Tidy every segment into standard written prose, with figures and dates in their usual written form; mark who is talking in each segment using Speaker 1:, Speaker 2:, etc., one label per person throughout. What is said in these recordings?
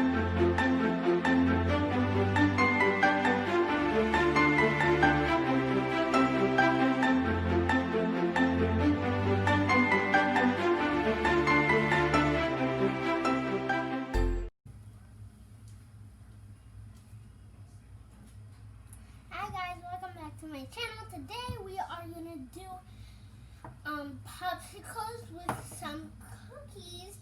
Speaker 1: Hi guys, welcome back to my channel. Today we are gonna do popsicles with some cookies.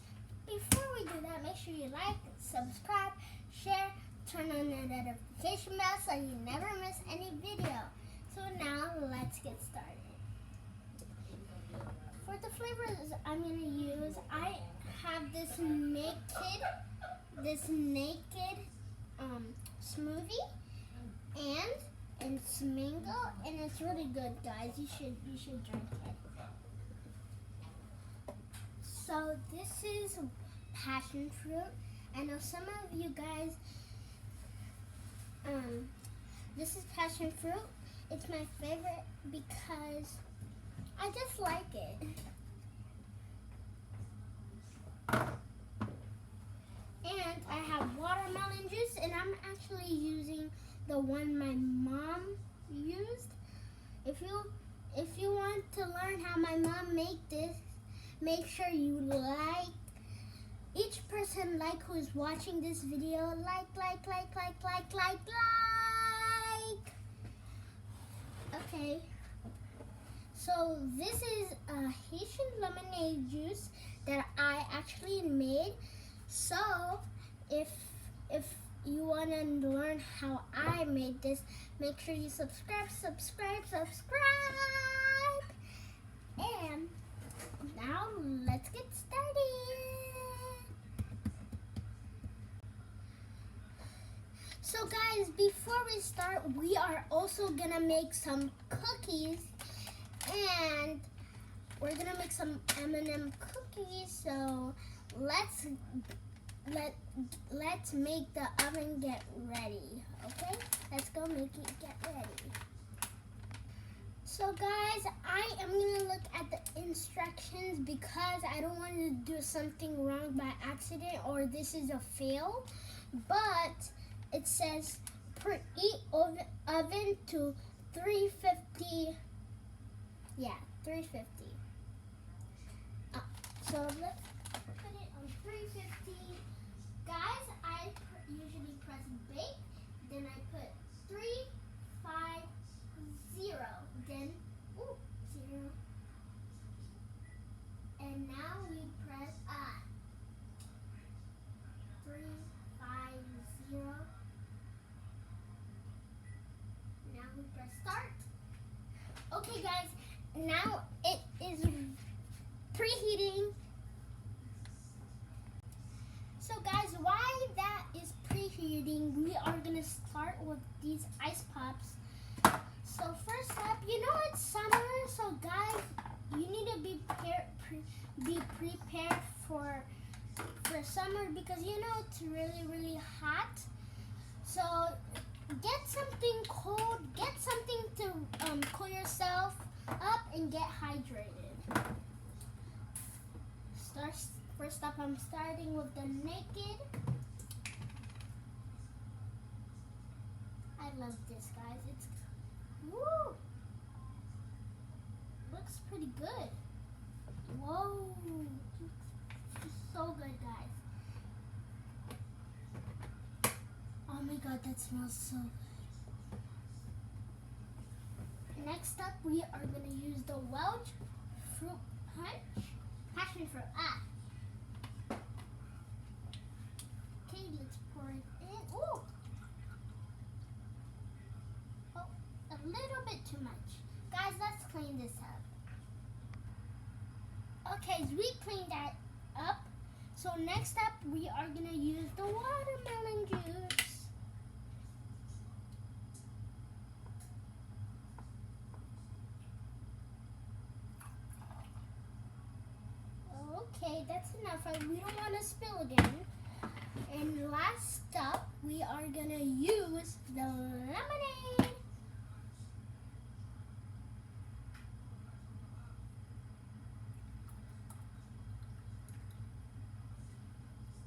Speaker 1: Before we do that, make sure you like, subscribe, share, turn on the notification bell so you never miss any video. So now let's get started. For the flavors I'm gonna use, I have this naked smoothie and it's mango, and it's really good, guys. You should drink it. So this is passion fruit. I know some of you guys, this is passion fruit. It's my favorite because I just like it. And I have watermelon juice, and I'm actually using the one my mom used. If you want to learn how my mom made this, make sure you like. Each person who's watching this video, like. Okay. So this is a Haitian lemonade juice that I actually made. So if you want to learn how I made this, make sure you subscribe. And now let's get started. So guys, before we start, we are also gonna make some cookies, and we're gonna make some M&M cookies. So let's make the oven get ready. Okay, let's go make it get ready. So guys, I am gonna look at the instructions because I don't want to do something wrong by accident or this is a fail. But it says preheat oven to 350. Yeah, 350. So let's put it on 350. Guys, I usually press bake, then I put 350, then 0. And now we press 350. Now we press start. Okay guys, now it is preheating. So guys, while that is preheating, we are gonna start with these ice pops. So first up, you know it's summer, so guys, you need to be prepared for summer because you know it's really hot. So get something cold, get something to cool yourself up and get hydrated. First up, I'm starting with the naked. I love this, guys. It's woo. Looks pretty good. Whoa, looks so good, guys. Oh my God, that smells so good. Next up, we are gonna use the Welch fruit punch, passion fruit. Okay, let's pour it in. Ooh. Oh, a little bit too much. Guys, let's clean this up. Okay, so we cleaned that up. So next up, we are gonna use the watermelon juice. Okay, that's enough. We don't want to spill again. And last up, we are gonna use the lemonade.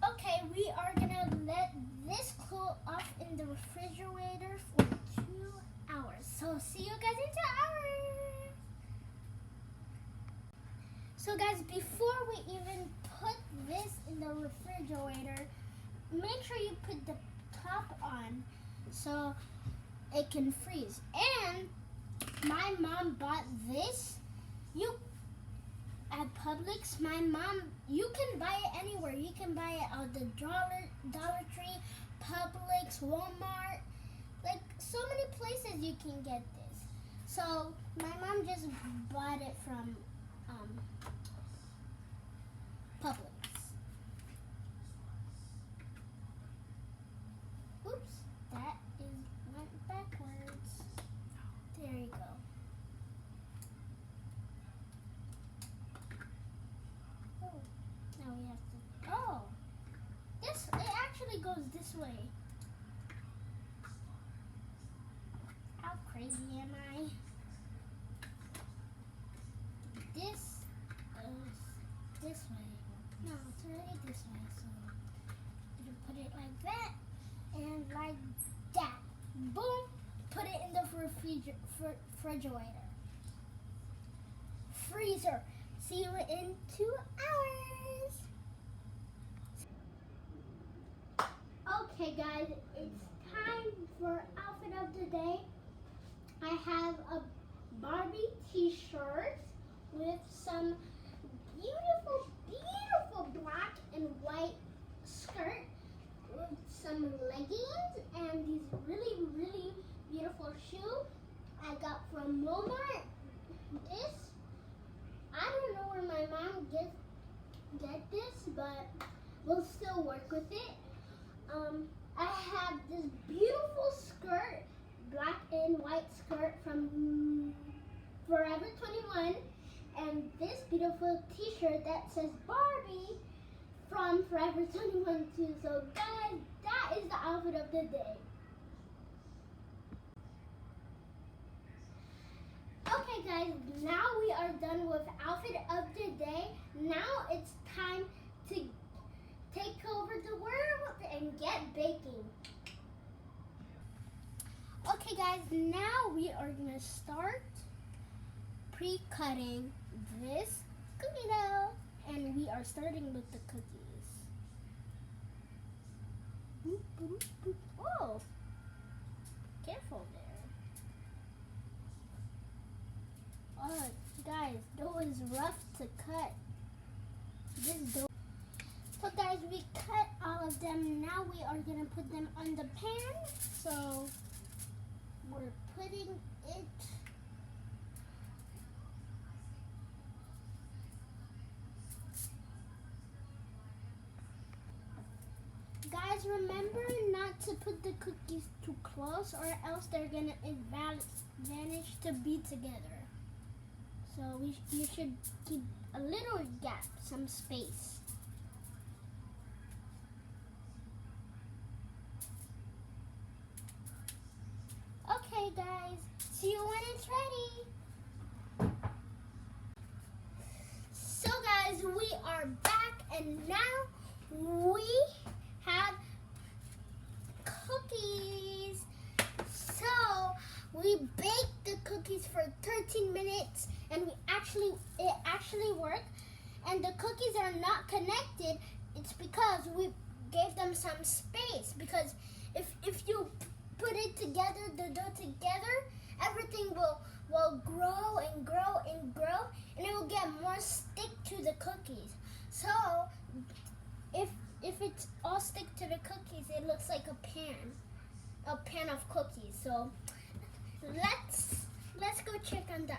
Speaker 1: Okay, we are gonna let this cool off in the refrigerator for 2 hours. So see you guys in 2 hours. So guys, before we even put this in the refrigerator, make sure you put the top on so it can freeze. And my mom bought this. At Publix, my mom, you can buy it anywhere. You can buy it at the Dollar Tree, Publix, Walmart, like so many places you can get this. So my mom just bought it from Publix. Oops, that went backwards. There you go. Now we have to, it actually goes this way. How crazy am I? This goes this way. No, it's already this way, so you put it like that and like that. Boom! Put it in the refrigerator. Freezer. See you in 2 hours. Okay guys, it's time for outfit of the day. I have a Barbie t-shirt with some beautiful, beautiful black and white skirt with some leggings and these really, really beautiful shoes I got from Walmart. This, I don't know where my mom get this, but we'll still work with it. I have this beautiful skirt, black and white skirt from Forever 21, and this beautiful t-shirt that says Barbie from Forever 21 too. So guys, that is the outfit of the day. Okay guys, now we are done with outfit of the day. Now it's time to take over the world and get baking. Okay guys, now we are gonna start pre-cutting this cookie dough, and we are starting with the cookies. Boop, boop, boop. Oh, careful there. Oh, guys, dough is rough to cut. This dough. So guys, we cut all of them. Now we are gonna put them on the pan. So we're putting it. Guys, remember not to put the cookies too close, or else they're gonna vanish to be together. So you should keep a little gap, some space. Okay guys, see you when it's ready. So guys, we are back, and now we have cookies. So we baked the cookies for 13 minutes, and it actually worked. And the cookies are not connected. It's because we gave them some space. Because if you put it together, the dough together, everything will grow and grow and grow, and it will get more stick to the cookies. So if it's all stick to the cookies, it looks like a pan of cookies. So let's go check on the